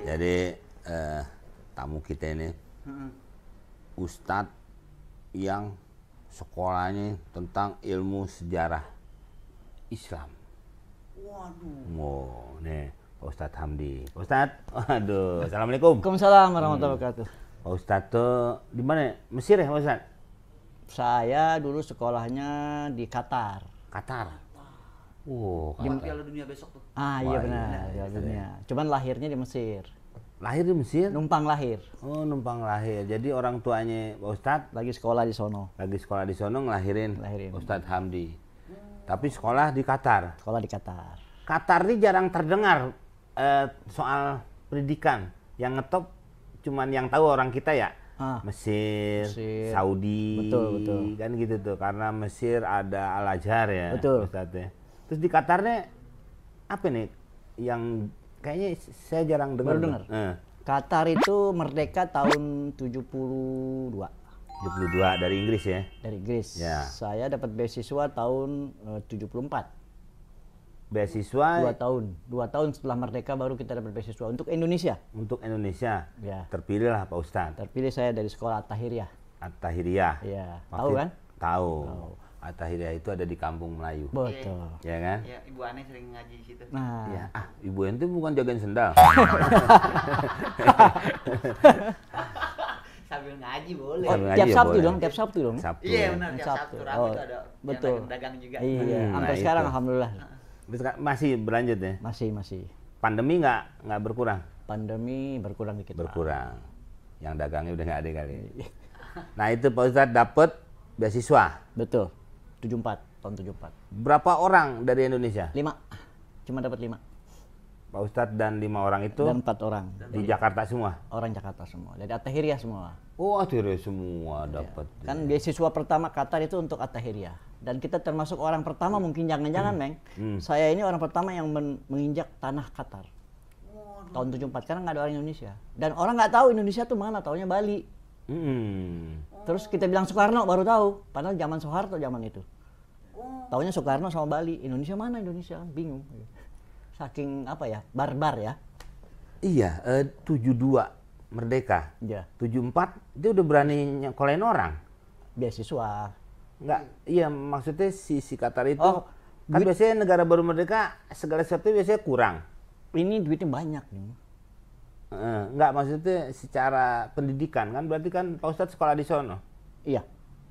Jadi tamu kita ini Ustadz yang sekolahnya tentang ilmu sejarah Islam. Waduh. Oh, nih Pak Ustadz Hamdi. Pak Ustadz, aduh, assalamualaikum. Waalaikumsalam warahmatullahi wabarakatuh. Pak Ustadz tuh di mana? Mesir ya Pak Ustadz? Saya dulu sekolahnya di Qatar. Qatar. Wow, Piala Dunia besok tuh. Ah Wah, iya benar, iya, Piala Dunia. Cuman lahirnya di Mesir. lahir di Mesir? Numpang lahir. Oh, numpang lahir. Jadi orang tuanya Pak Ustadz Lagi sekolah di sono. lagi sekolah di sono ngelahirin Lahirin. Ustadz Hamdi. Tapi sekolah di Qatar. Sekolah di Qatar. Qatar ini jarang terdengar soal pendidikan. Yang ngetop cuman yang tahu orang kita ya. Mesir, Mesir. Saudi, Betul. kan gitu tuh. Karena Mesir ada Al-Azhar ya, Betul. Ustadz ya. Terus di Qatarnya apa nih yang kayaknya saya jarang dengar. Baru dengar? Qatar itu merdeka tahun 72 72 dari Inggris ya. dari Inggris. Ya. Saya dapat beasiswa tahun 74. Beasiswa 2 tahun setelah merdeka baru kita dapat beasiswa untuk Indonesia. untuk Indonesia. Ya. Terpilihlah Pak Ustadz. Terpilih saya dari sekolah At-Tahiriyah. At-Tahiriyah. Iya. Waktu Tahu kan? Tahu. At-Tahiriyah itu ada di Kampung Melayu. Betul. Ya kan? Ya, Ibu Ane sering ngaji di situ. Nah, Ya, ibu ente bukan jagain sendal. Sambil ngaji boleh. oh, Sambil ngaji tiap ya Sabtu boleh. dong, tiap Sabtu dong. Sabtu. Iya ya. benar, tiap Sabtu. Sabtu Rabu Oh, itu ada betul. yang dagang juga. Iya, sampai nah sekarang itu. alhamdulillah. Terus masih berlanjut ya. Masih. Pandemi nggak berkurang? Pandemi berkurang dikit. Berkurang. Yang dagangnya udah nggak ada kali. Nah itu Pak Ustadz dapat beasiswa. Betul. 74, tahun 74. Berapa orang dari Indonesia? 5. Cuma dapat 5 Pak Ustadz dan 5 orang itu dan 4 orang. di Jakarta semua. Orang Jakarta semua. Dari At-Tahiriyah semua. Oh, akhirnya semua dapat. Kan beasiswa pertama Qatar itu untuk At-Tahiriyah. Dan kita termasuk orang pertama mungkin jangan-jangan, Meng. Saya ini orang pertama yang menginjak tanah Qatar. Tahun 74 karena nggak ada orang Indonesia. Dan orang nggak tahu Indonesia tuh mana, taunya Bali. Terus kita bilang Soekarno baru tahu, padahal zaman Soeharto zaman itu. Taunya Soekarno sama Bali, Indonesia mana Indonesia, bingung. Saking apa ya, barbar ya. Iya, 72 merdeka. Ya, 74 dia udah berani nyekolahin orang. beasiswa. Enggak, iya maksudnya si Qatar itu Oh, kan biasanya negara baru merdeka segala sesuatu biasanya kurang. Ini duitnya banyak nih. Enggak, maksudnya secara pendidikan kan berarti kan Pak Ustadz sekolah di sono. Iya.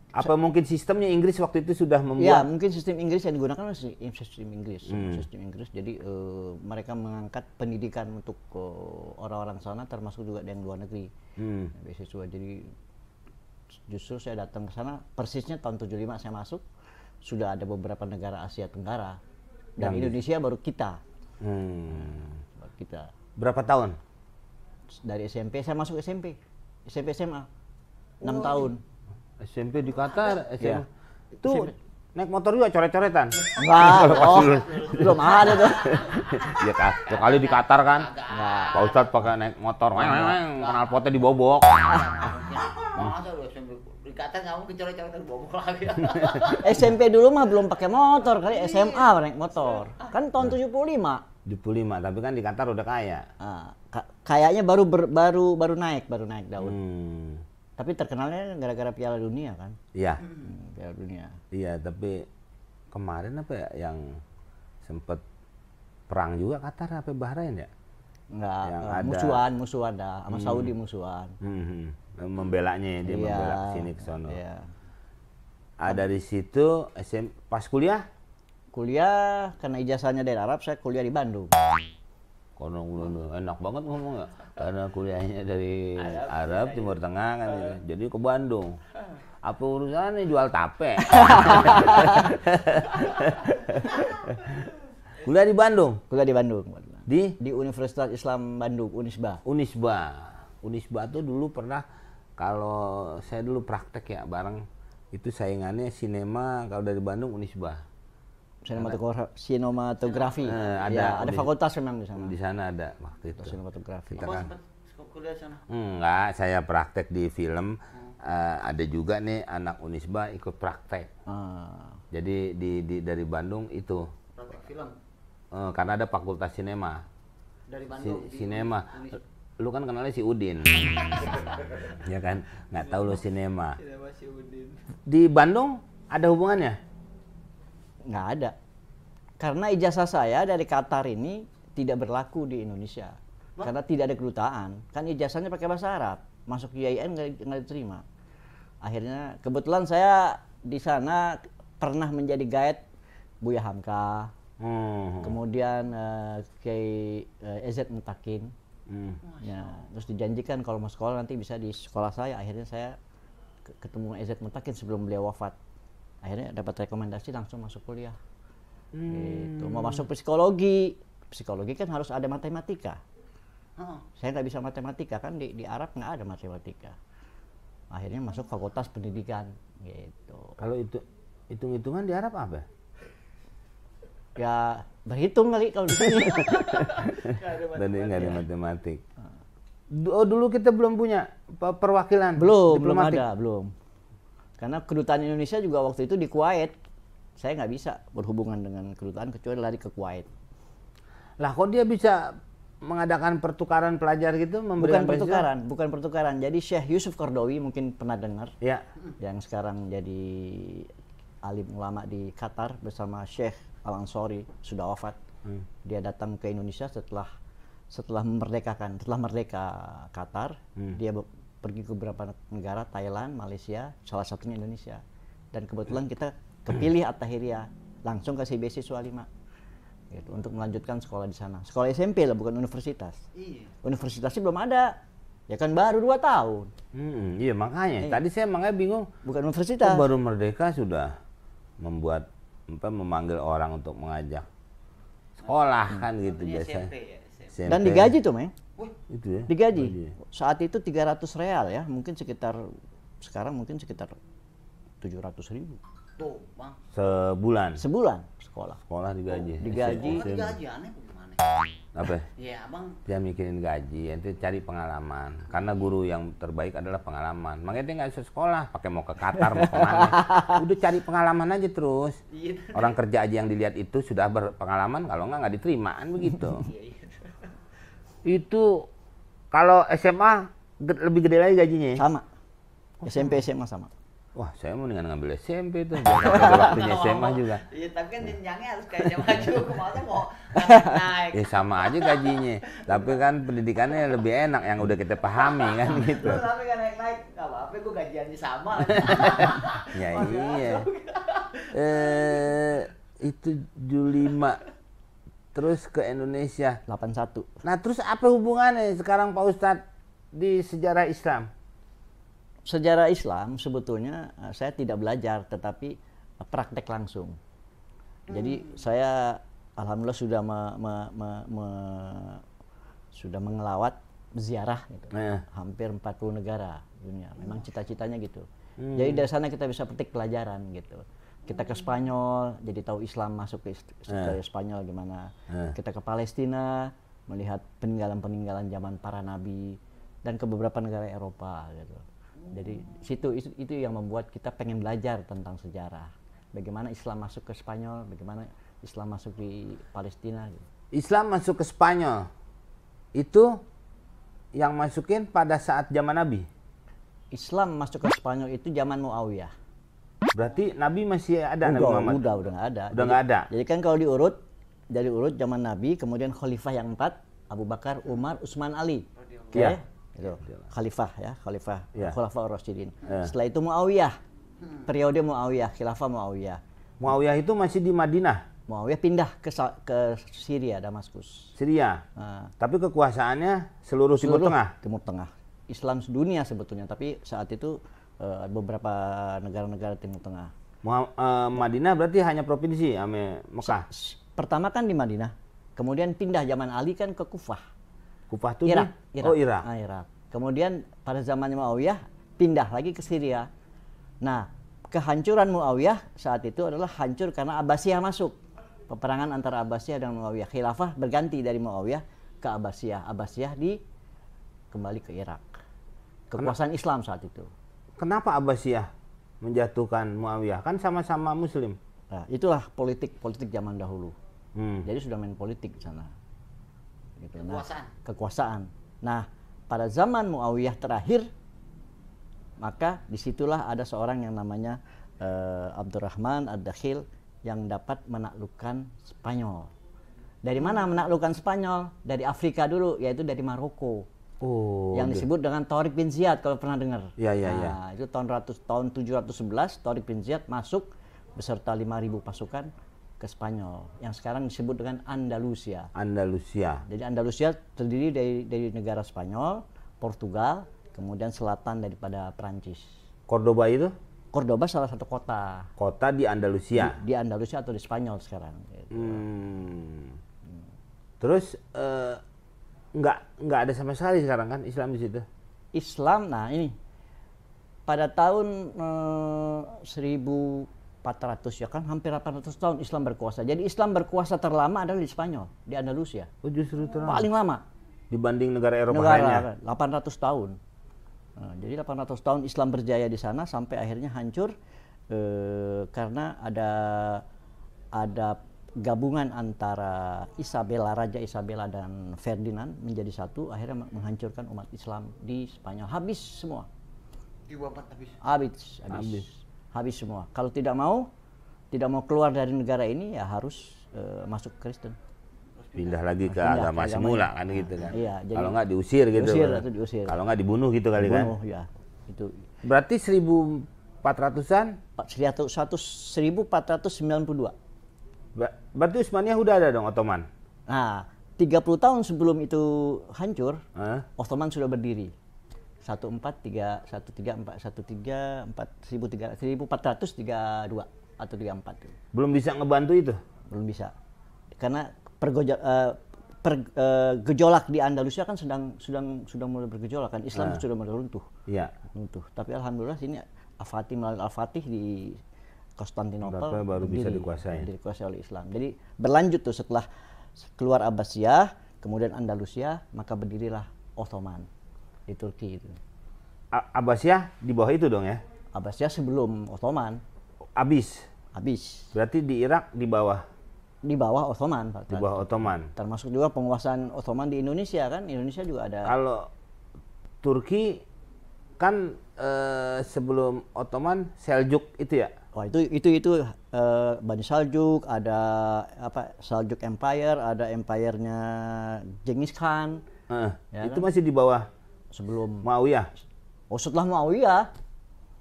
Apa mungkin sistemnya Inggris waktu itu sudah Ya, membuat mungkin sistem Inggris yang digunakan masih sistem Inggris. Sistem Inggris. Jadi mereka mengangkat pendidikan untuk orang-orang sana termasuk juga yang luar negeri. Beasiswa. Jadi justru saya datang ke sana persisnya tahun 75 saya masuk. Sudah ada beberapa negara Asia Tenggara. Dan Indonesia baru kita. Baru kita. berapa tahun? Dari SMP saya masuk SMP. SMP SMA. 6 tahun. SMP di Qatar, SMP. Iya. Itu naik motor juga coret-coretan. Enggak, belum ada tuh. Ya kali di Qatar kan. Pak Ustadz pakai naik motor, kenal potnya dibobok. Masa lu SMP di Qatar kamu kecoret-coretan bobok lagi. SMP dulu mah belum pakai motor kali, SMA naik motor. Kan tahun 75. 75, tapi kan di Qatar udah kaya. Kayaknya baru naik daun. Tapi terkenalnya gara-gara Piala Dunia kan. Iya. Piala Dunia. Iya, tapi kemarin apa ya yang sempet perang juga Qatar apa Bahrain ya? Enggak, Yang ada- musuhan dah sama Saudi musuhan. Membelanya dia Iya. membela kesini ke sono. Iya. Dari situ pas kuliah Kuliah karena ijazahnya dari Arab, saya kuliah di Bandung. kono enak banget ngomong ya. Karena kuliahnya dari Arab Timur Tengah kan gitu. Jadi ke Bandung. Apa urusannya jual tape? Kuliah di Bandung. Kuliah di Bandung. Di Universitas Islam Bandung, Unisba. Unisba tuh dulu pernah, kalau saya dulu praktek ya bareng itu saingannya sinema kalau dari Bandung Unisba. Sinematografi. Ada ada fakultas memang di sana. Di sana ada waktu itu. Sinematografi. Kita Oh, kan sempat kuliah di sana. enggak, saya praktek di film. Ada juga nih anak Unisba ikut praktek. Jadi dari Bandung itu Praktek film karena ada fakultas sinema. dari Bandung. Sinema. lu kan kenalnya si Udin. Ya kan, nggak tahu lu sinema. Di Bandung ada hubungannya? Nggak ada. Karena ijazah saya dari Qatar ini tidak berlaku di Indonesia. Karena tidak ada kedutaan. Kan ijazahnya pakai bahasa Arab. Masuk IAIN nggak diterima. Akhirnya kebetulan saya di sana pernah menjadi guide Buya Hamka. Kemudian Kiai EZ Mutakin. Ya, terus dijanjikan kalau mau sekolah nanti bisa di sekolah saya. Akhirnya saya ketemu EZ Mutakin sebelum beliau wafat. Akhirnya dapat rekomendasi langsung masuk kuliah. Gitu. Mau masuk psikologi. Psikologi kan harus ada matematika. Saya nggak bisa matematika, kan di Arab nggak ada matematika. Akhirnya masuk fakultas pendidikan gitu. Kalau itu hitung-hitungan di Arab apa? Ya berhitung kali kalau di sini. Dan nggak ada matematik. Dulu kita belum punya perwakilan Belum diplomatik. ada, belum. Karena kedutaan Indonesia juga waktu itu di Kuwait. Saya nggak bisa berhubungan dengan kedutaan kecuali lari ke Kuwait. Lah kok dia bisa mengadakan pertukaran pelajar gitu? Bukan pertukaran. Jadi Syekh Yusuf Qaradawi mungkin pernah dengar. Ya. Yang sekarang jadi alim ulama di Qatar bersama Syekh Al-Ansari, sudah wafat. Dia datang ke Indonesia setelah merdeka Qatar. Dia pergi ke beberapa negara, Thailand, Malaysia, salah satunya Indonesia. Dan kebetulan kita kepilih At-Tahiriyah, langsung kasih beasiswa 5. Gitu, untuk melanjutkan sekolah di sana. Sekolah SMP lah, bukan universitas. Universitasnya belum ada. Ya kan baru 2 tahun. Iya makanya. Tadi saya makanya bingung. Bukan universitas. Baru merdeka sudah memanggil orang untuk mengajak sekolah kan gitu biasa. SMP. Dan digaji tuh, Meng. Itu ya. Digaji. Saat itu 300 real ya, sekarang mungkin sekitar 700.000. Tuh, Bang. Sebulan sekolah. Sekolah digaji. Digaji. Digaji aneh bagaimana? Apa? Ya, Abang. Dia mikirin gaji, itu cari pengalaman. Karena guru yang terbaik adalah pengalaman. Makanya dia nggak usah sekolah, pakai mau ke Qatar, mau kemana. Udah cari pengalaman aja terus. Orang kerja aja yang dilihat itu sudah berpengalaman, kalau nggak diterima, kan begitu. Itu kalau SMA lebih gede lagi gajinya ya? Sama. SMP, SMA sama. Wah, saya mau ngambil SMP tuh. Biar ada waktunya SMA juga. Iya, tapi kan jenjangnya harus kayak maju. Kemana mau naik. Ya sama aja gajinya. Tapi kan pendidikannya lebih enak yang udah kita pahami kan gitu. Tapi kan naik-naik. Gak apa-apa, gue gajiannya sama. Ya iya. Itu Juli 5. Terus ke Indonesia. 81. Nah terus apa hubungannya sekarang Pak Ustadz di sejarah Islam? Sejarah Islam sebetulnya saya tidak belajar, tetapi praktek langsung. Jadi saya alhamdulillah sudah mengelawat ziarah gitu. Hampir 40 negara dunia. Memang cita-citanya gitu. Jadi dari sana kita bisa petik pelajaran gitu. Kita ke Spanyol, jadi tahu Islam masuk ke Spanyol gimana. Kita ke Palestina, melihat peninggalan-peninggalan zaman para nabi, dan ke beberapa negara Eropa gitu. Jadi itu yang membuat kita pengen belajar tentang sejarah. Bagaimana Islam masuk ke Spanyol, bagaimana Islam masuk di Palestina. Gitu. Islam masuk ke Spanyol, itu yang masukin pada saat zaman Nabi? Islam masuk ke Spanyol itu zaman Muawiyah. Berarti Nabi masih ada? Nabi Muhammad? Udah nggak ada. Udah nggak ada? Jadi kan kalau diurut, dari urut zaman Nabi, kemudian Khalifah yang 4, Abu Bakar, Umar, Utsman, Ali. Iya. Gitu. Khalifah ya, Khulafaur Rasyidin. Setelah itu Muawiyah, periode Muawiyah, Khilafah Muawiyah. Muawiyah itu masih di Madinah? Muawiyah pindah ke Syria, Damaskus. Syria. Tapi kekuasaannya seluruh Timur Tengah. Timur Tengah. Islam sedunia sebetulnya, tapi saat itu beberapa negara-negara Timur Tengah. Madinah berarti hanya provinsi, Mekah. Pertama kan di Madinah, kemudian pindah zaman Ali kan ke Kufah. Kufah itu Irak. Oh, Irak. Irak. Kemudian pada zamannya Muawiyah pindah lagi ke Syria. Nah, kehancuran Muawiyah saat itu adalah hancur karena Abbasiyah masuk. Peperangan antara Abbasiyah dan Muawiyah. Khilafah berganti dari Muawiyah ke Abbasiyah. Abbasiyah kembali ke Irak. Kekuasaan Islam saat itu. Kenapa Abbasiyah menjatuhkan Muawiyah? Kan sama-sama Muslim. Nah, itulah politik zaman dahulu. Jadi sudah main politik di sana. Gitu. Kekuasaan. Kekuasaan. Nah, pada zaman Muawiyah terakhir, maka disitulah ada seorang yang namanya Abdurrahman Ad-Dakhil yang dapat menaklukkan Spanyol. Dari mana menaklukkan Spanyol? Dari Afrika dulu, yaitu dari Maroko. Oh, Yang disebut dengan Tariq bin Ziyad, kalau pernah dengar. Iya, iya, iya. Nah, itu tahun 711 Tariq bin Ziyad masuk beserta 5.000 pasukan ke Spanyol yang sekarang disebut dengan Andalusia. Andalusia. Jadi Andalusia terdiri dari negara Spanyol, Portugal, kemudian selatan daripada Perancis. Cordoba itu? Cordoba salah satu kota Kota di Andalusia. di Andalusia atau di Spanyol sekarang. Gitu. Terus nggak ada sama sekali sekarang kan Islam di situ? Islam, nah ini pada tahun 1400 ya kan, hampir 800 tahun Islam berkuasa. Jadi Islam berkuasa terlama adalah di Spanyol, di Andalusia. Oh justru terang. Paling lama. Dibanding negara Eropa lainnya. 800 tahun. Nah, jadi 800 tahun Islam berjaya di sana sampai akhirnya hancur karena ada gabungan antara Raja Isabella dan Ferdinand menjadi satu, akhirnya menghancurkan umat Islam di Spanyol. Habis semua. Habis semua. Kalau tidak mau keluar dari negara ini ya harus masuk Kristen. Pindah lagi ke agama semula kan gitu kan. Iya, kalau nggak diusir gitu. Diusir. Kalau nggak dibunuh gitu kali kan. Ya, itu. Berarti 1400-an? 1492. Berarti Utsmaniyah udah ada dong, Ottoman. Nah, 30 tahun sebelum itu hancur, Ottoman sudah berdiri. 1432 atau 34. Belum bisa ngebantu itu? Belum bisa. Karena gejolak di Andalusia kan sudah mulai bergejolak kan, Islam sudah mulai runtuh. Iya. Runtuh. Tapi alhamdulillah sini melalui Al-Fatih di Konstantinopel baru bisa dikuasai oleh Islam. Jadi berlanjut tuh setelah keluar Abbasiyah, kemudian Andalusia, maka berdirilah Ottoman di Turki itu. Abbasiyah di bawah itu dong ya? Abbasiyah sebelum Ottoman. Habis. Berarti di Irak di bawah? Di bawah Ottoman, Pak. Di bawah Ottoman. Termasuk juga penguasaan Ottoman di Indonesia kan? Indonesia juga ada. Kalau Turki kan sebelum Ottoman Seljuk itu ya? Wah, itu Bani Saljuk, ada Saljuk Empire, ada empire-nya Genghis Khan. Ya itu kan? Masih di bawah sebelum Muawiyah. Oh, setelah Muawiyah.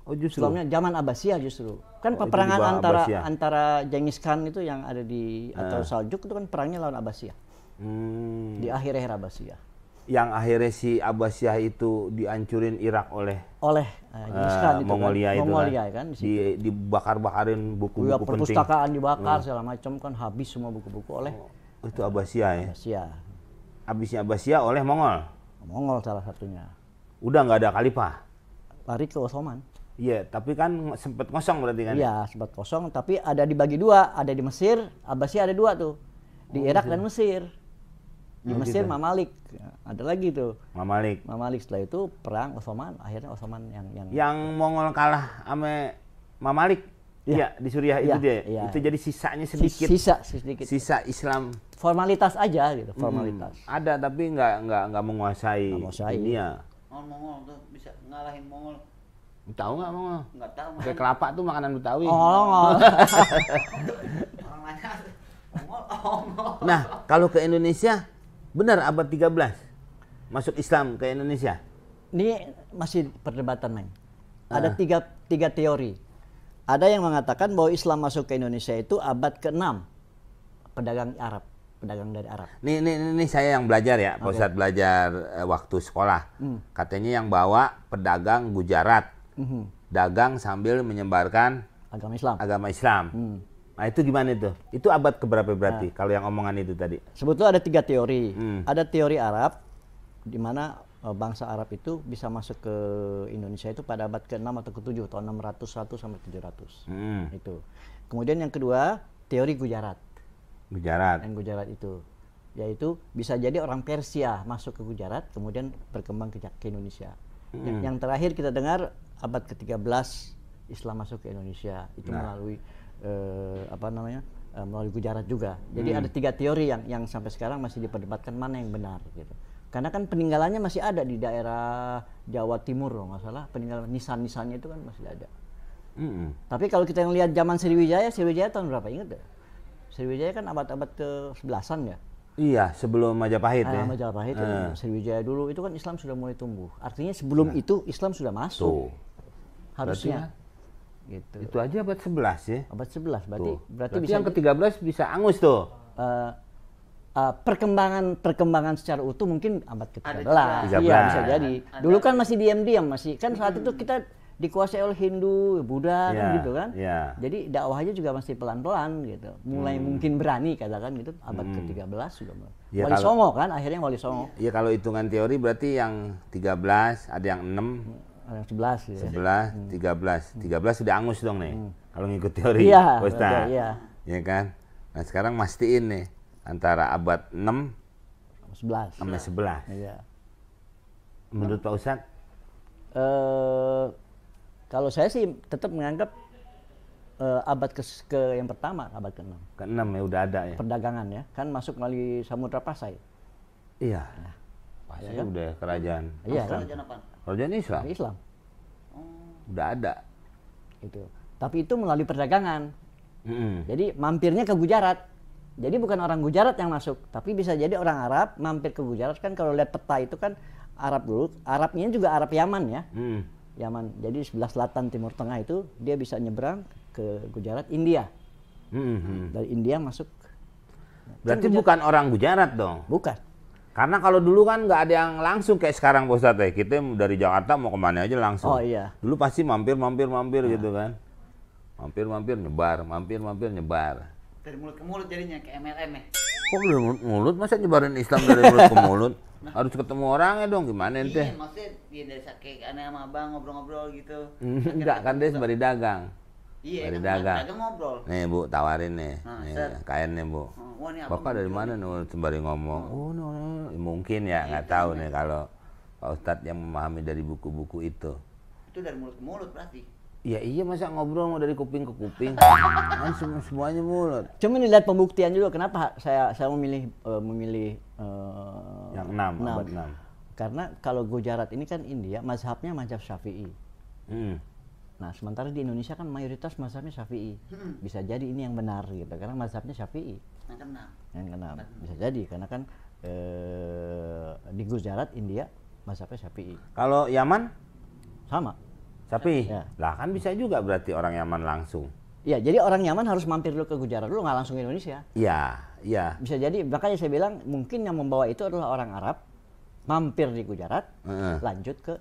Oh, justru. Sebelumnya zaman Abbasiyah justru. Kan peperangan antara Genghis Khan itu yang ada di atau Saljuk itu kan perangnya lawan Abbasiyah. Di akhir-akhir Abbasiyah. Yang akhirnya si Abbasiyah itu dihancurin Irak oleh Genghis Khan itu Mongolia kan. itu Mongolia kan. Dibakar-bakarin buku-buku penting. Perpustakaan dibakar segala macam kan, habis semua buku-buku oleh itu Abbasiyah ya. Abbasiyah. Habisnya Abbasiyah oleh Mongol. Mongol salah satunya. Udah nggak ada khalifah. Lari ke Ottoman. Iya, tapi kan sempat kosong berarti kan? Iya, sempat kosong, tapi ada dibagi dua, ada di Mesir, Abbasiyah ada dua tuh, di Irak dan Mesir. Di Mesir gitu. Mamalik, ada lagi tuh. Mamalik setelah itu perang Ottoman, akhirnya Ottoman yang Mongol kalah sama Mamalik. Iya, di Suriah itu dia. Iya, itu jadi sisanya sedikit. Sisa Islam. Formalitas aja gitu, formalitas. Ada tapi nggak menguasai dunia. Mongol tuh bisa ngalahin Mongol. Tahu nggak Mongol? Nggak tahu. Kayak kelapa tuh makanan Betawi. Mongol. Orang nanya Mongol. Nah, kalau ke Indonesia benar abad 13 masuk Islam ke Indonesia? Ini masih perdebatan, Meng. Ada tiga teori. Ada yang mengatakan bahwa Islam masuk ke Indonesia itu abad ke-6. Pedagang dari Arab. Ini saya yang belajar ya, Pak Ustadz belajar waktu sekolah. Katanya yang bawa pedagang Gujarat. Dagang sambil menyebarkan agama Islam. Nah itu gimana itu? Itu abad keberapa berarti kalau yang omongan itu tadi? Sebetulnya ada tiga teori. Ada teori Arab, di mana bangsa Arab itu bisa masuk ke Indonesia itu pada abad ke-6 atau ke-7, tahun 601 sampai 700. Itu. Kemudian yang kedua, teori Gujarat. Yang Gujarat itu, yaitu bisa jadi orang Persia masuk ke Gujarat, kemudian berkembang ke Indonesia. Yang terakhir kita dengar abad ke-13 Islam masuk ke Indonesia, itu melalui melalui Gujarat juga. Jadi ada tiga teori yang sampai sekarang masih diperdebatkan mana yang benar gitu. Karena kan peninggalannya masih ada di daerah Jawa Timur loh, nggak salah. Peninggalan nisan-nisannya itu kan masih ada. Tapi kalau kita lihat zaman Sriwijaya tahun berapa, ingat nggak? Sriwijaya kan abad-abad ke-11-an ya. Iya, sebelum Majapahit ya. Majapahit Sriwijaya dulu itu kan Islam sudah mulai tumbuh. Artinya sebelum itu Islam sudah masuk. Harusnya. Gitu. Itu aja abad 11 ya. Abad 11 berarti bisa yang ke-13 bisa angus tuh. Perkembangan secara utuh mungkin abad ke-13. Iya, bisa jadi. Dulu kan masih diam-diam, kan saat itu kita dikuasai oleh Hindu, Buddha kan gitu kan. Jadi dakwahnya juga masih pelan-pelan gitu. Mulai mungkin berani katakan gitu abad ke-13 sudah mulai. Ya, Wali Songo kan akhirnya Wali Songo. Iya, kalau hitungan teori berarti yang 13, ada yang 6, yang 11 ya. 11, 13 sudah angus dong nih. Kalau ngikut teori. Iya, Ustaz. Iya. Ya kan? Nah, sekarang mastiin nih antara abad 6 sampai 11. Iya. Menurut Pak Ustadz? Kalau saya sih tetap menganggap abad yang pertama, abad ke-6. Ke-6 ya udah ada ya. Perdagangan ya, kan masuk melalui Samudra Pasai. Iya. Pasai ya, kan? Udah kerajaan. Iya kan? Kerajaan Islam. Islam. Udah ada. Itu. Tapi itu melalui perdagangan. Jadi mampirnya ke Gujarat. Jadi bukan orang Gujarat yang masuk, tapi bisa jadi orang Arab mampir ke Gujarat. Kan kalau lihat peta itu kan Arab dulu. Arabnya juga Arab Yaman ya. Yaman. Jadi sebelah selatan Timur Tengah itu dia bisa nyebrang ke Gujarat, India. Dari India masuk. Berarti kan bukan orang Gujarat dong? Bukan. Karena kalau dulu kan nggak ada yang langsung kayak sekarang Pak Ustadz ya. Kita dari Jakarta mau kemana aja langsung. Oh iya. Dulu pasti mampir gitu kan. Mampir nyebar. Dari mulut ke mulut jadinya kayak MLM ya. Kok dari mulut? Masa nyebarin Islam dari mulut ke mulut? Harus ketemu orangnya dong, gimana ente? Iya, maksudnya dia dari kayak aneh sama abang ngobrol-ngobrol gitu. Enggak, kan dia sembari dagang. Iya, sembari dagang. Ngobrol. Nih Bu, tawarin nih. Kainnya Bu. Wah, nih Bapak dari mana nih sembari ngomong? Oh, no. Mungkin ya, nggak tahu nih kalau Pak Ustadz yang memahami dari buku-buku itu. Itu dari mulut ke mulut berarti. Ya iya, masa ngobrol mau dari kuping ke kuping? Kan semuanya mulut. Cuma dilihat pembuktian dulu kenapa saya memilih yang 6, abad 6. Karena kalau Gujarat ini kan India, mazhabnya mazhab Syafi'i. Nah, sementara di Indonesia kan mayoritas mazhabnya Syafi'i. Bisa jadi ini yang benar gitu, karena mazhabnya Syafi'i. Yang keenam. Bisa jadi karena kan di Gujarat, India mazhabnya Syafi'i. Kalau Yaman? Sama. Syafi'i? Ya. Lah kan bisa juga berarti orang Yaman langsung. Iya, jadi orang Yaman harus mampir dulu ke Gujarat dulu, nggak langsung ke Indonesia. Iya. Bisa jadi, makanya saya bilang mungkin yang membawa itu adalah orang Arab, mampir di Gujarat, lanjut ke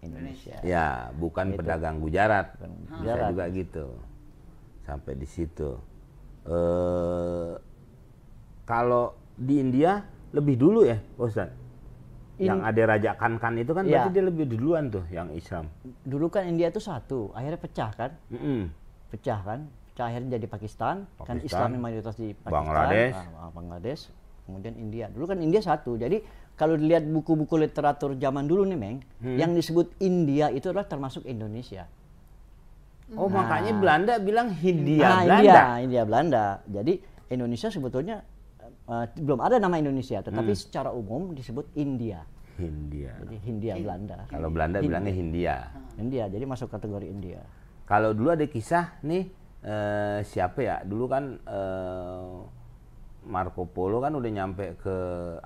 Indonesia. Ya, bukan gitu. Pedagang Gujarat. Bisa juga gitu. Sampai di situ. Kalau di India lebih dulu ya, Ustaz? Yang ada Raja Kankan itu kan berarti dia lebih duluan tuh yang Islam. Dulu kan India itu satu, akhirnya pecah kan? Pecah akhirnya jadi Pakistan. Kan Islam mayoritas di Pakistan, Bangladesh, kemudian India. Dulu kan India satu, jadi kalau dilihat buku-buku literatur zaman dulu nih Meng, yang disebut India itu adalah termasuk Indonesia. Oh, makanya Belanda bilang Hindia Belanda. India Belanda. Jadi Indonesia sebetulnya belum ada nama Indonesia, tetapi secara umum disebut India. Jadi Hindia Belanda. Kalau Belanda bilangnya Hindia. India, jadi masuk kategori India. Kalau dulu ada kisah nih, siapa ya? Dulu kan Marco Polo kan udah nyampe ke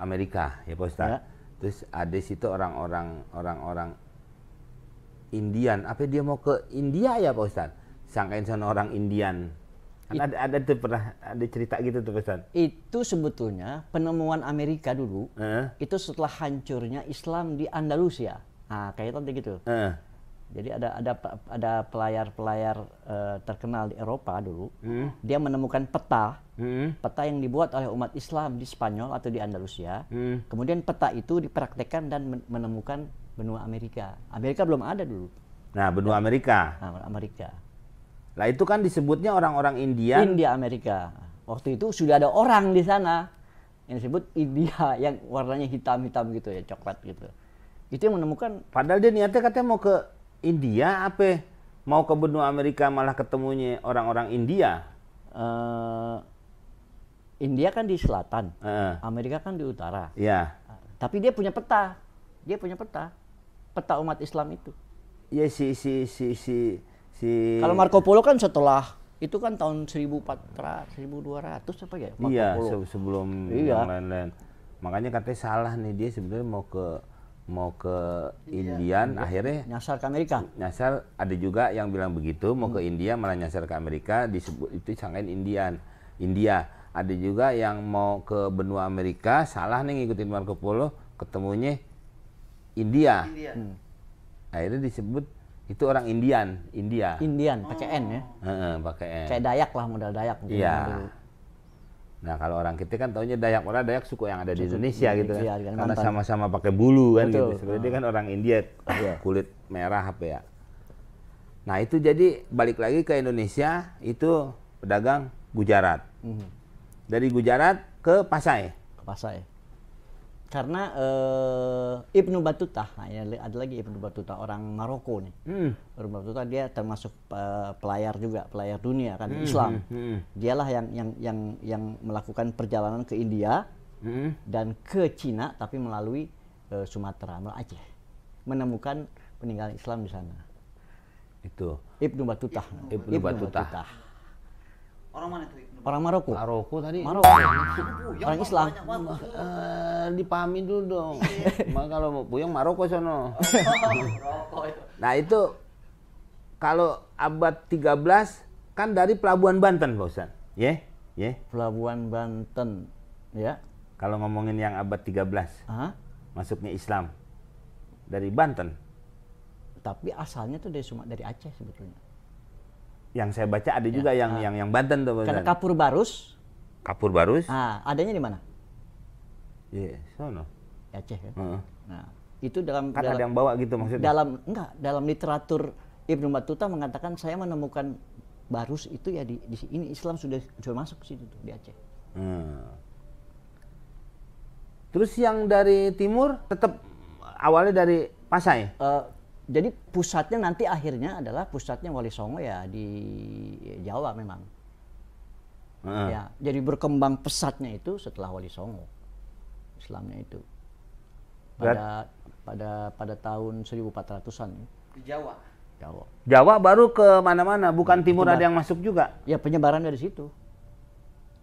Amerika ya Pak Ustadz. Terus ada situ orang-orang Indian. Apa dia mau ke India ya Pak Ustadz? Sangkain sana orang Indian. Kan ada tuh pernah ada cerita gitu tuh Pak Ustadz. Itu sebetulnya penemuan Amerika dulu. Itu setelah hancurnya Islam di Andalusia. Nah, kayak tadi gitu. Jadi ada pelayar terkenal di Eropa dulu. Dia menemukan peta yang dibuat oleh umat Islam di Spanyol atau di Andalusia. Kemudian peta itu dipraktekkan dan menemukan benua Amerika. Amerika belum ada dulu. Nah, benua Amerika. Amerika. Lah itu kan disebutnya orang-orang India Amerika. Waktu itu sudah ada orang di sana yang disebut India yang warnanya hitam-hitam gitu ya, coklat gitu. Itu yang menemukan. Padahal dia niatnya katanya mau ke India, apa? Mau ke benua Amerika malah ketemunya orang-orang India. India kan di selatan, Amerika kan di utara. Iya. Tapi dia punya peta. Dia punya peta. Peta umat Islam itu. Ya Kalau Marco Polo kan setelah itu kan tahun 1400, 1200 apa ya? Marco iya, Polo. sebelum Iya. yang lain-lain. Makanya katanya salah nih, dia sebenarnya mau ke Indian, akhirnya Nyasar ke Amerika. nyasar. Ada juga yang bilang begitu, mau ke India malah nyasar ke Amerika, disebut itu sangkain India. Ada juga yang mau ke benua Amerika, salah nih ngikutin Marco Polo, ketemunya India. Akhirnya disebut itu orang India. Indian pakai N ya. Pakai N. Kayak Dayak lah, modal Dayak mungkin Iya. dulu. Nah kalau orang kita kan taunya Dayak, orang Dayak suku yang ada di Indonesia gitu kan. Iya, di Karena Kalimantan. sama-sama pakai bulu kan Betul. gitu. Sebenarnya dia kan orang India, kulit merah apa ya. Nah itu jadi balik lagi ke Indonesia, itu pedagang Gujarat. Dari Gujarat ke Pasai. Ke Pasai. Karena Ibnu Battuta, nah ya, ada lagi Ibnu Battuta orang Maroko nih. Ibnu Battuta dia termasuk pelayar juga, pelayar dunia kan Islam. Dialah yang melakukan perjalanan ke India dan ke Cina, tapi melalui Sumatera, melalui Aceh, menemukan peninggalan Islam di sana. Itu Ibnu Battuta. Ibnu Battuta. Orang mana tuh? Orang Maroko. Maroko tadi. Maroko. Orang Islam. Dipahami dulu dong. Maka kalau mau puyeng Maroko sono. Rokok itu. Nah itu kalau abad 13 kan dari Pelabuhan Banten Pak Ustaz. Ya. Pelabuhan Banten, ya. Kalau ngomongin yang abad 13 Hah? masuknya Islam dari Banten. Tapi asalnya tuh dari Aceh sebetulnya. Yang saya baca ada juga yang Banten tuh Pak Karena Ustaz. Kapur Barus, Kapur Barus. adanya di mana? Iya, sono. Aceh kan. Heeh. Nah, itu dalam Kan ada yang bawa gitu maksudnya. dalam literatur Ibnu Battuta mengatakan saya menemukan Barus itu ya di ini Islam sudah masuk ke situ tuh di Aceh. Terus yang dari timur tetap awalnya dari Pasai. Jadi pusatnya nanti akhirnya adalah pusatnya Wali Songo ya di Jawa memang. Ya, jadi berkembang pesatnya itu setelah Wali Songo. Islamnya itu. Pada tahun 1400-an ya. Di Jawa. Jawa baru ke mana-mana, bukan timur ada yang masuk juga. Ya penyebaran dari situ.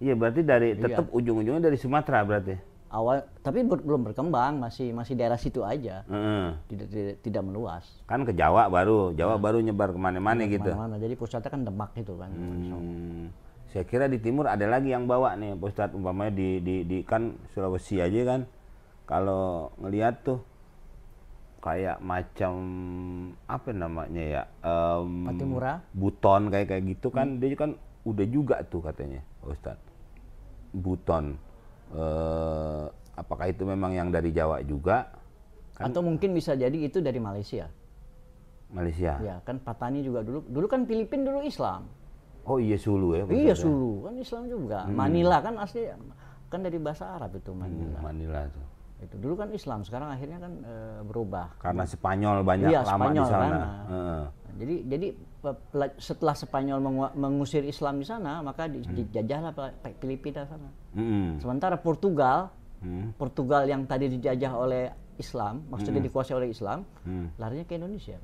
Iya, berarti tetap ujung-ujungnya dari Sumatera berarti. Tapi belum berkembang, masih daerah situ aja. Tidak meluas. Kan ke Jawa baru nyebar kemana-mana gitu. Kemana-mana. Jadi pusatnya kan Demak gitu kan. Saya kira di timur ada lagi yang bawa nih, Pak Ustadz, umpamanya di kan Sulawesi aja kan. Kalau ngelihat tuh kayak macam apa namanya ya? Patimura. Buton kayak gitu kan, dia kan udah juga tuh katanya, Pak Ustadz. Buton. Apakah itu memang yang dari Jawa juga? Atau mungkin bisa jadi itu dari Malaysia. Ya kan Patani juga dulu kan Filipina dulu Islam. Oh iya, Sulu ya. Iya Sulu kan Islam juga. Manila kan asli kan dari bahasa Arab itu Manila. Manila tuh. Itu dulu kan Islam, sekarang akhirnya kan berubah. Karena Spanyol banyak lama Spanyol, di sana. Kan? Jadi setelah Spanyol mengusir Islam di sana, maka dijajahlah Filipina sana. Sementara Portugal yang tadi dijajah oleh Islam, maksudnya dikuasai oleh Islam, larinya ke Indonesia.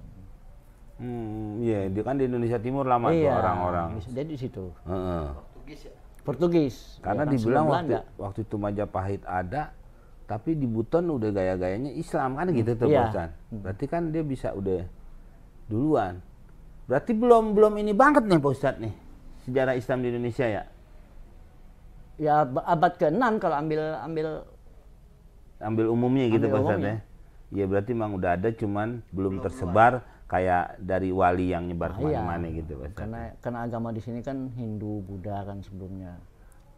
Iya, dia kan di Indonesia Timur lama tuh orang-orang. Jadi di situ. Portugis ya. Portugis. Karena ya, dibilang waktu itu Majapahit ada, tapi di Buton udah gaya-gayanya Islam kan gitu tuh Pak Ustadz. Berarti kan dia bisa udah duluan. Berarti belum ini banget nih Pak Ustadz nih sejarah Islam di Indonesia ya. Ya abad ke-6 kalau ambil umumnya gitu Pak Ustadz ya. Iya berarti memang udah ada cuman belum tersebar kayak dari wali yang nyebar kemana-mana gitu Pak Ustadz. Karena agama di sini kan Hindu, Buddha kan sebelumnya.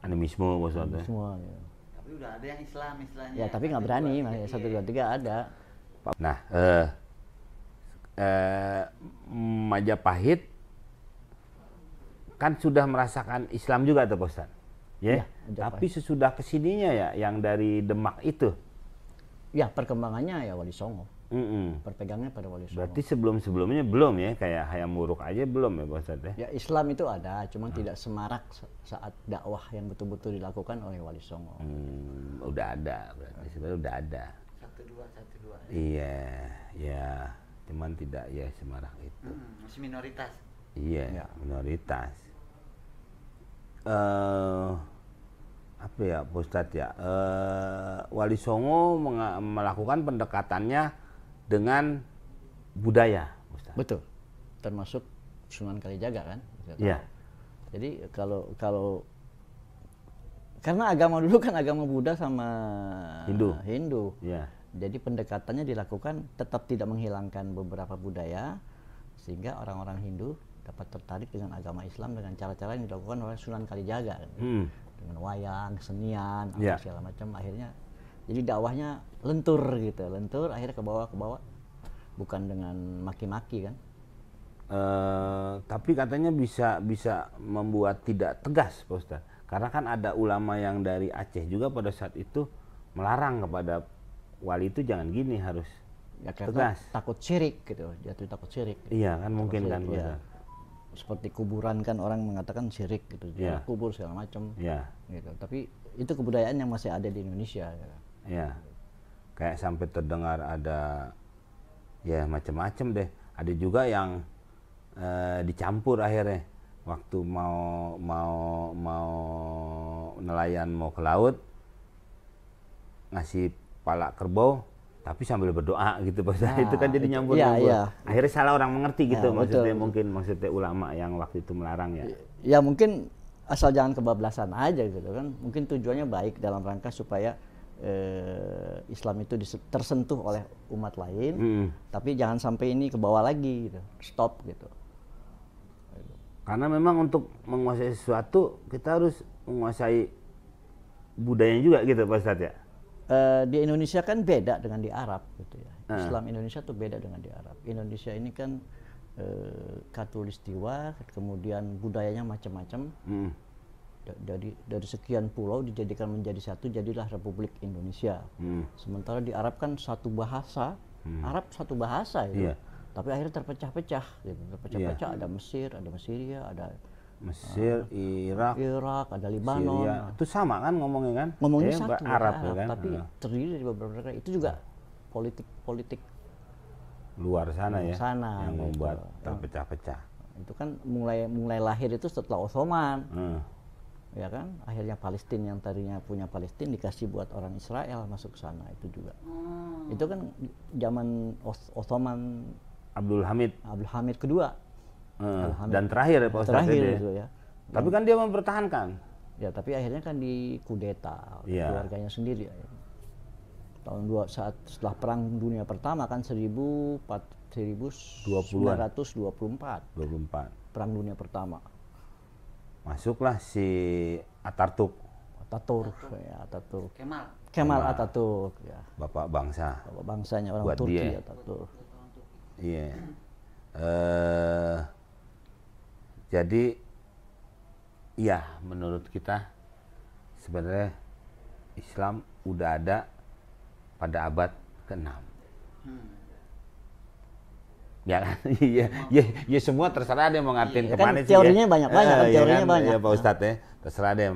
Animisme Pak Ustadz ya. Semua. Ya. Tapi udah ada yang Islam istilahnya. Ya tapi nggak berani, 1, 2, 3 ada. Nah, Majapahit kan sudah merasakan Islam juga tuh Pak Ustadz. Ya, tapi sesudah kesininya ya yang dari Demak itu Ya perkembangannya ya Wali Songo. Mm-mm. Berpegangnya pada Wali Songo. Berarti sebelum-sebelumnya belum ya, kayak Hayam Wuruk aja belum ya Pak Ustadz ya? Ya Islam itu ada, cuma tidak semarak saat dakwah yang betul-betul dilakukan oleh Wali Songo. Udah ada, berarti sebenarnya udah ada. Satu dua. Iya, ya, cuman tidak ya semarak itu. Masih minoritas. Iya, Ya. minoritas. Apa ya Pak Ustadz ya? Wali Songo melakukan pendekatannya dengan budaya, Pak Ustadz. Betul. Termasuk Sunan Kalijaga kan? Iya. Jadi kalau karena agama dulu kan agama Buddha sama Hindu. Iya. Jadi pendekatannya dilakukan tetap tidak menghilangkan beberapa budaya sehingga orang-orang Hindu dapat tertarik dengan agama Islam dengan cara-cara yang dilakukan oleh Sunan Kalijaga kan? Dengan wayang, kesenian, apa segala macam. Akhirnya jadi dakwahnya lentur gitu, akhirnya ke bawah bukan dengan maki-maki kan. Tapi katanya bisa membuat tidak tegas Pak Ustadz. Karena kan ada ulama yang dari Aceh juga pada saat itu melarang kepada wali itu jangan gini, harus Ya karena tegas. takut syirik gitu, jatuh takut syirik. Iya kan mungkin kan Pak ya. Ustadz. Seperti kuburan kan orang mengatakan syirik gitu, Iya. kubur segala macam. Iya. Gitu. Tapi itu kebudayaan yang masih ada di Indonesia. Gitu. Ya, kayak sampai terdengar ada ya macam-macam deh. Ada juga yang dicampur akhirnya waktu mau nelayan mau ke laut ngasih pala kerbau tapi sambil berdoa gitu Pak Ustadz. Itu kan jadi nyampur. Iya. Akhirnya salah orang mengerti gitu Ya, maksudnya betul. maksudnya ulama yang waktu itu melarang ya. Ya mungkin asal jangan kebablasan aja gitu kan. Mungkin tujuannya baik dalam rangka supaya Islam itu tersentuh oleh umat lain, tapi jangan sampai ini ke bawah lagi gitu. Stop gitu. Karena memang untuk menguasai sesuatu kita harus menguasai budayanya juga gitu Pak Ustadz ya. Di Indonesia kan beda dengan di Arab gitu ya. Islam Indonesia tuh beda dengan di Arab. Indonesia ini kan katulistiwa, kemudian budayanya macam-macam. Dari sekian pulau dijadikan menjadi satu, jadilah Republik Indonesia. Sementara di Arab kan satu bahasa, Arab satu bahasa itu. Iya. Tapi akhirnya terpecah-pecah gitu. Terpecah-pecah, ada Mesir, ada Mesyiria, ada Mesir, Irak, ada Libanon. Syria. Itu sama kan ngomongnya kan? Ngomongnya Kayaknya satu Arab Arab, ya kan? tapi terdiri dari beberapa negara. Itu juga politik Luar sana ya. sana yang gitu. membuat terpecah-pecah. Itu kan mulai lahir itu setelah Ottoman. Ya kan, akhirnya Palestina yang tadinya punya Palestina dikasih buat orang Israel masuk ke sana, itu juga. Itu kan zaman Ottoman Abdul Hamid. kedua. Dan terakhir ya Pak Ustadz Terakhir ya. itu ya. Tapi kan dia mempertahankan. Ya, tapi akhirnya kan dikudeta oleh Iya. keluarganya sendiri. Saat setelah Perang Dunia Pertama kan 1924. 24. Perang Dunia Pertama. Masuklah si Atatürk, Ataturk. Kemal. Ataturk ya. Bapak bangsa. Bapak bangsanya orang Buat Turki dia. Ataturk. Iya. Jadi ya menurut kita sebenarnya Islam udah ada pada abad ke-6. Ya kan? Iya semua terserah dia mau ngartiin Iya, kemana kan sih. teorinya banyak-banyak, Iya teorinya kan? banyak. Ya Pak Ustadz ya, terserah deh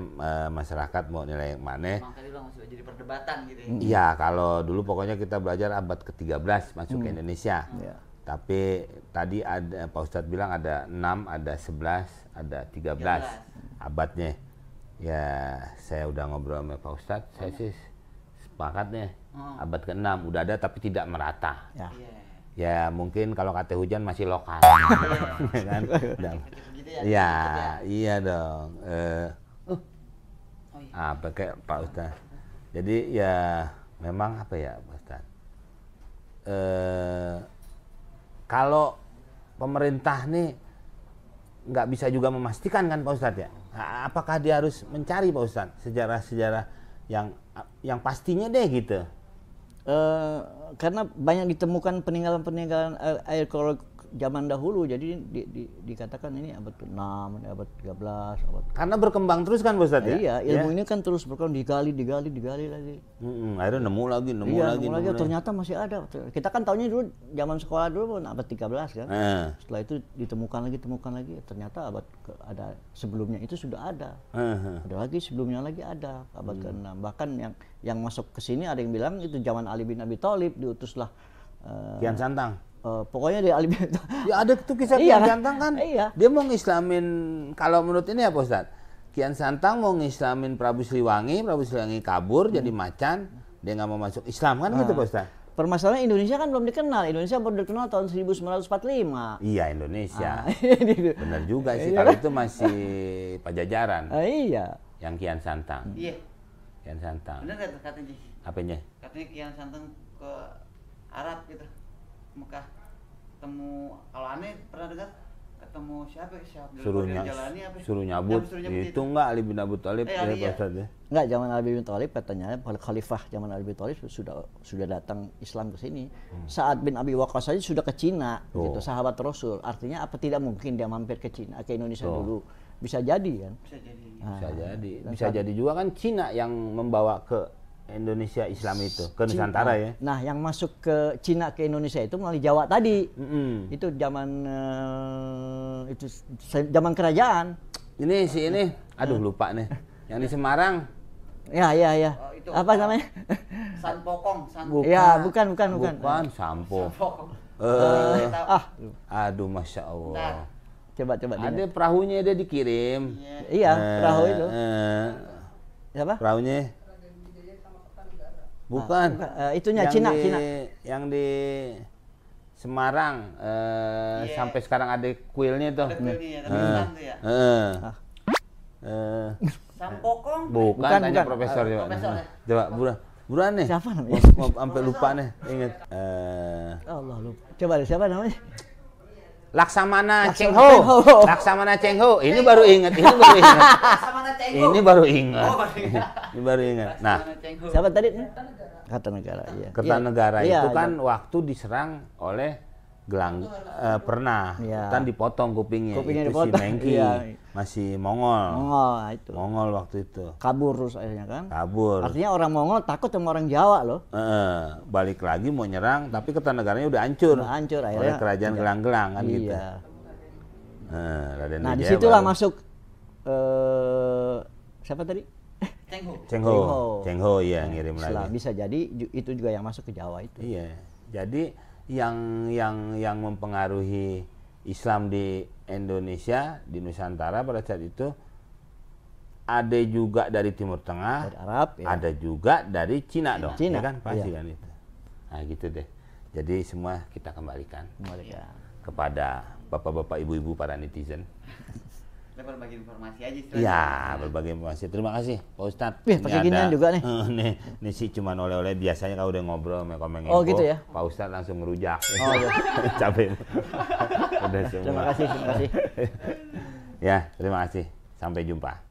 masyarakat mau nilai yang mana. Emang tadi bang sudah jadi perdebatan gitu ya. Iya, kalau dulu pokoknya kita belajar abad ke-13 masuk ke Indonesia. Iya. Tapi tadi ada Pak Ustadz bilang ada 6, ada 11, ada 13 abadnya. Ya, saya udah ngobrol sama Pak Ustadz, saya sih sepakat nih. Abad ke-6 udah ada tapi tidak merata. Ya. Iya. Ya, mungkin kalau kata hujan masih lokal. Ya kan? Gitu ya. Iya, iya dong. Oh iya. Apa kayak Pak Ustadz. Jadi ya memang apa ya Pak Ustadz. Kalau pemerintah nih nggak bisa juga memastikan kan Pak Ustadz ya. Apakah dia harus mencari Pak Ustadz sejarah-sejarah yang pastinya deh gitu. Karena banyak ditemukan peninggalan zaman dahulu, jadi dikatakan ini abad ke-6, abad ke-13, abad Karena berkembang terus kan Pak Ustadz ya? Iya, ilmu ini kan terus berkembang, digali lagi. Akhirnya nemu lagi. Nemu lagi, ternyata masih ada. Kita kan tahunya dulu zaman sekolah dulu abad 13 kan. Setelah itu ditemukan lagi, ternyata ada sebelumnya itu sudah ada. Ada lagi sebelumnya lagi ada abad ke-6. Bahkan yang masuk ke sini ada yang bilang itu zaman Ali bin Abi Thalib, diutuslah Kian Santang. Pokoknya di Ali bin Abi Thalib. Ya ada tuh kisah Iya, Kian Santang kan. Iya. Dia mau ngislamin, kalau menurut ini ya Pak Ustadz, Kian Santang mau ngislamin Prabu Siliwangi kabur jadi macan, dia nggak mau masuk Islam kan gitu Pak Ustadz. Permasalahan Indonesia kan belum dikenal. Indonesia baru dikenal tahun 1945. Iya Indonesia. Gitu. Benar juga sih, kalau itu masih Pajajaran. Iya. Yang Kian Santang. Iya. Kian Santang. Bener nggak tuh katanya? Apanya? Katanya Kian Santang ke Arab gitu, Mekah, ketemu, kalau aneh pernah dengar ketemu siapa suruh nyabut itu enggak Ali bin Abi Thalib ya Pak Ustadz ya? Enggak, zaman Ali bin Thalib katanya khalifah zaman Ali bin Thalib sudah datang Islam ke sini. Sa'ad bin Abi Waqqas saja sudah ke Cina gitu, sahabat Rasul. Artinya apa tidak mungkin dia mampir ke Cina, ke Indonesia dulu. Bisa jadi kan? Bisa jadi juga kan Cina yang membawa ke Indonesia Islam itu ke Nusantara ya. Nah, yang masuk ke Cina ke Indonesia itu melalui Jawa tadi. Itu zaman kerajaan. Ini aduh lupa nih. Yang di Semarang. Ya. Oh, itu, apa namanya? Sanpokong. Ya, bukan. Bukan Sampo. Aduh, Masya Allah. Nah. Coba. Ada perahunya dia dikirim. Iya, perahu itu. Siapa? Perahunya. Bukan. Itunya yang Cina. Yang di Semarang sampai sekarang ada kuilnya tuh. Ada kuilnya, tuh ya. Sampokong. Bukan, tanya bukan. profesor coba. Profesor, ya? Coba buruan nih. Siapa namanya? Mau sampai lupa nih, ingat. Allah lupa. Coba deh, siapa namanya? Laksamana Cheng Ho. Laksamana Cheng Ho. Ini baru ingat. Ini baru ingat. Ini baru ingat. Nah, siapa tadi? Kertanegara, iya. Kertanegara Iya, itu kan waktu diserang oleh pernah kan dipotong kupingnya. Kupingnya itu dipotong. si Mengki masih Mongol. Itu. Mongol waktu itu. Kabur terus akhirnya kan? Kabur. Artinya orang Mongol takut sama orang Jawa loh. Balik lagi mau nyerang, tapi Kertanegaranya udah hancur. Udah hancur akhirnya. Oleh kerajaan Gelang-Gelang kan gitu. Iya. Nah, disitulah masuk siapa tadi? Cheng Ho ya ngirim lagi. Bisa jadi itu juga yang masuk ke Jawa itu. Iya. Jadi yang mempengaruhi Islam di Indonesia, di Nusantara pada saat itu ada juga dari Timur Tengah, dari Arab, ya. Ada juga dari Cina dong, Cina, ya kan pasti iya. kan itu. Nah gitu deh. Jadi semua kita kembalikan kepada bapak-bapak, ibu-ibu, para netizen. Kita berbagi informasi aja. Iya, berbagi informasi. Terima kasih Pak Ustadz. Pakai ginian juga nih. Nih sih cuma oleh-oleh, biasanya kalau udah ngobrol komen info. Oh gitu ya. Pak Ustadz langsung ngerujak. Oh iya. Capek. Udah semua. Terima kasih. Ya, terima kasih. Sampai jumpa.